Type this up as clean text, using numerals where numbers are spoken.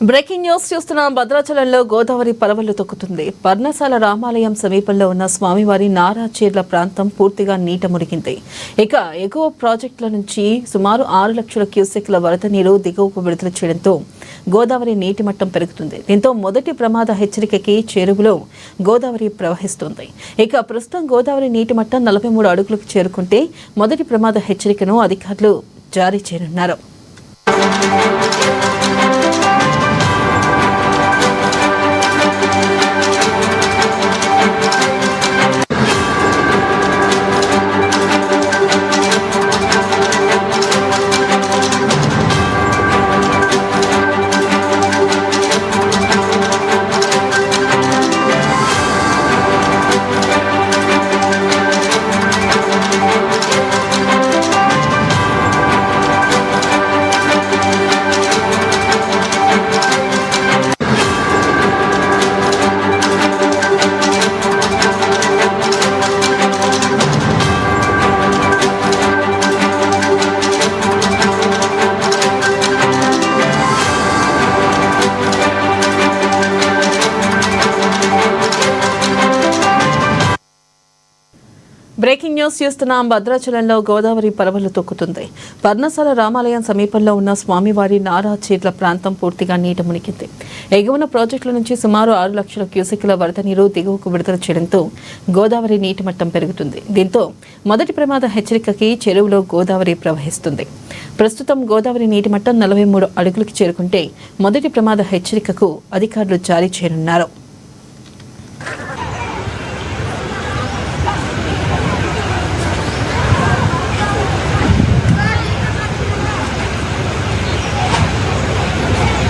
Breaking news చూస్తున్నాం. భద్రాచలంలో గోదావరి పరవళ్లు తొక్కుతుంది. పర్ణశాల రామాలయం సమీపంలో ఉన్న స్వామివారి నారాచీర్ల ప్రాంతం పూర్తిగా నీట మునిగింది. ఇక ఎగువ ప్రాజెక్టుల నుంచి సుమారు 6 లక్షల క్యూసెక్ల వరద నీరు దిగువకు విడుదల చేయడంతో గోదావరి నీటి మట్టం పెరుగుతుంది. దీంతో మొదటి ప్రమాద హెచ్చరికకి చేరువలో గోదావరి ప్రవహిస్తుంది. ఇక ప్రస్తుతం గోదావరి నీటి మట్టం 43 అడుగులకు చేరుకుంటే మొదటి ప్రమాద హెచ్చరికను అధికారులు జారీ చేయనున్నారు. బ్రేకింగ్ న్యూస్ చూస్తున్నాం. భద్రాచలంలో గోదావరి పరవళ్లు తొక్కుతుంది. పర్ణశాల రామాలయం సమీపంలో ఉన్న స్వామివారి నారాచీర్ల ప్రాంతం పూర్తిగా నీట మునిగింది. ఎగువన ప్రాజెక్టుల నుంచి సుమారు 6 లక్షల క్యూసెక్ల వరద నీరు దిగువకు విడుదల చేయడంతో గోదావరి నీటి మట్టం పెరుగుతుంది. దీంతో మొదటి ప్రమాద హెచ్చరికకి చెరువులో గోదావరి ప్రవహిస్తుంది. ప్రస్తుతం గోదావరి నీటి మట్టం 43 అడుగులకు చేరుకుంటే మొదటి ప్రమాద హెచ్చరికకు అధికారులు జారీ చేయనున్నారు.